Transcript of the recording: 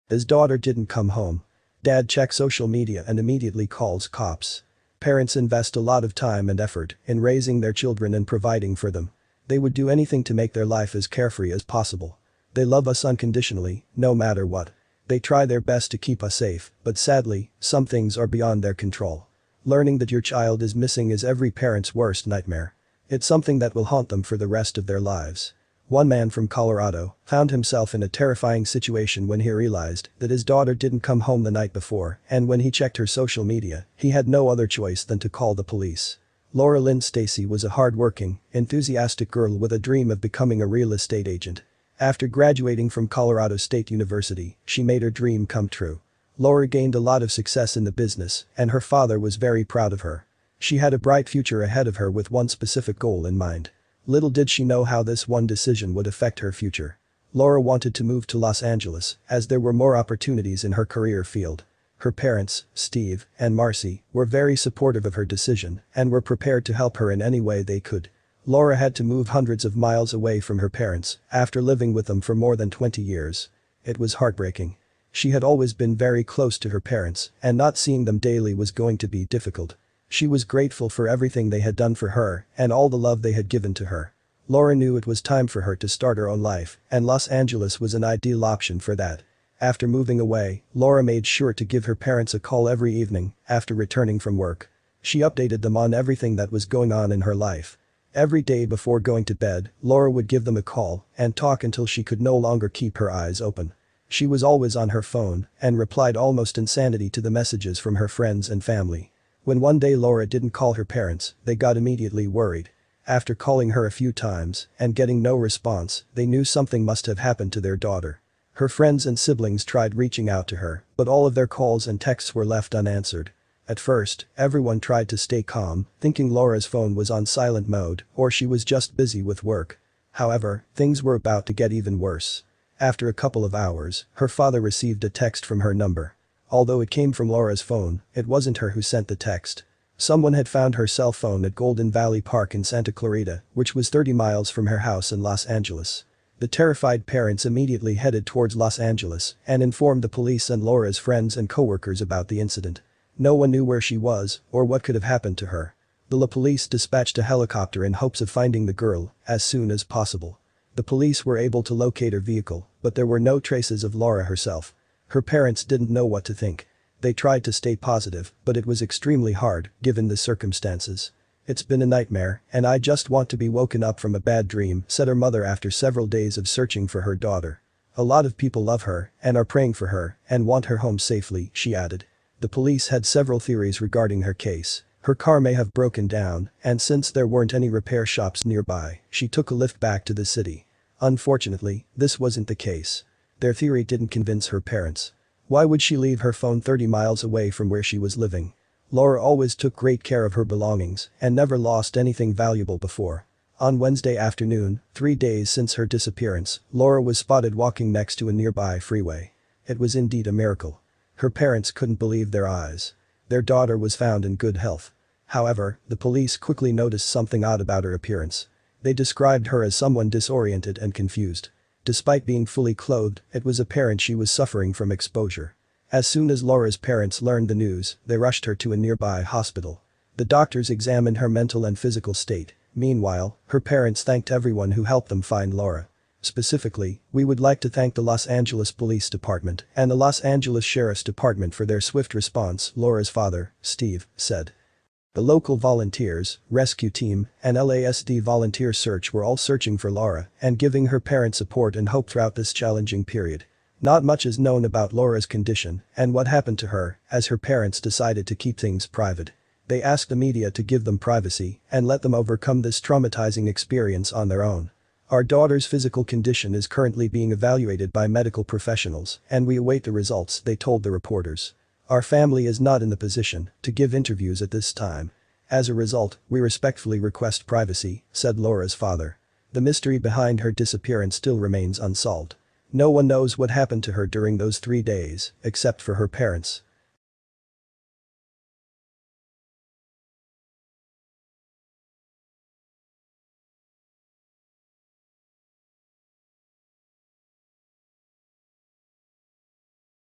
His daughter didn't come home. Dad checks social media and immediately calls cops. Parents invest a lot of time and effort in raising their children and providing for them. They would do anything to make their life as carefree as possible. They love us unconditionally, no matter what. They try their best to keep us safe, but sadly, some things are beyond their control. Learning that your child is missing is every parent's worst nightmare. It's something that will haunt them for the rest of their lives. One man from Colorado found himself in a terrifying situation when he realized that his daughter didn't come home the night before, and when he checked her social media, he had no other choice than to call the police. Laura Lynn Stacy was a hard-working, enthusiastic girl with a dream of becoming a real estate agent. After graduating from Colorado State University, she made her dream come true. Laura gained a lot of success in the business, and her father was very proud of her. She had a bright future ahead of her with one specific goal in mind. Little did she know how this one decision would affect her future. Laura wanted to move to Los Angeles, as there were more opportunities in her career field. Her parents, Steve and Marcy, were very supportive of her decision and were prepared to help her in any way they could. Laura had to move hundreds of miles away from her parents after living with them for more than 20 years. It was heartbreaking. She had always been very close to her parents, and not seeing them daily was going to be difficult. She was grateful for everything they had done for her and all the love they had given to her. Laura knew it was time for her to start her own life, and Los Angeles was an ideal option for that. After moving away, Laura made sure to give her parents a call every evening after returning from work. She updated them on everything that was going on in her life. Every day before going to bed, Laura would give them a call and talk until she could no longer keep her eyes open. She was always on her phone and replied almost insanity to the messages from her friends and family. When one day Laura didn't call her parents, they got immediately worried. After calling her a few times and getting no response, they knew something must have happened to their daughter. Her friends and siblings tried reaching out to her, but all of their calls and texts were left unanswered. At first, everyone tried to stay calm, thinking Laura's phone was on silent mode or she was just busy with work. However, things were about to get even worse. After a couple of hours, her father received a text from her number. Although it came from Laura's phone, it wasn't her who sent the text. Someone had found her cell phone at Golden Valley Park in Santa Clarita, which was 30 miles from her house in Los Angeles. The terrified parents immediately headed towards Los Angeles and informed the police and Laura's friends and coworkers about the incident. No one knew where she was or what could have happened to her. The police dispatched a helicopter in hopes of finding the girl as soon as possible. The police were able to locate her vehicle, but there were no traces of Laura herself. Her parents didn't know what to think. They tried to stay positive, but it was extremely hard, given the circumstances. "It's been a nightmare, and I just want to be woken up from a bad dream," said her mother after several days of searching for her daughter. "A lot of people love her and are praying for her and want her home safely," she added. The police had several theories regarding her case. Her car may have broken down, and since there weren't any repair shops nearby, she took a lift back to the city. Unfortunately, this wasn't the case. Their theory didn't convince her parents. Why would she leave her phone 30 miles away from where she was living? Laura always took great care of her belongings and never lost anything valuable before. On Wednesday afternoon, 3 days since her disappearance, Laura was spotted walking next to a nearby freeway. It was indeed a miracle. Her parents couldn't believe their eyes. Their daughter was found in good health. However, the police quickly noticed something odd about her appearance. They described her as someone disoriented and confused. Despite being fully clothed, it was apparent she was suffering from exposure. As soon as Laura's parents learned the news, they rushed her to a nearby hospital. The doctors examined her mental and physical state. Meanwhile, her parents thanked everyone who helped them find Laura. Specifically, "We would like to thank the Los Angeles Police Department and the Los Angeles Sheriff's Department for their swift response," Laura's father, Steve, said. The local volunteers, rescue team, and LASD volunteer search were all searching for Laura and giving her parents support and hope throughout this challenging period. Not much is known about Laura's condition and what happened to her, as her parents decided to keep things private. They asked the media to give them privacy and let them overcome this traumatizing experience on their own. "Our daughter's physical condition is currently being evaluated by medical professionals and we await the results," they told the reporters. "Our family is not in the position to give interviews at this time. As a result, we respectfully request privacy," said Laura's father. The mystery behind her disappearance still remains unsolved. No one knows what happened to her during those 3 days, except for her parents.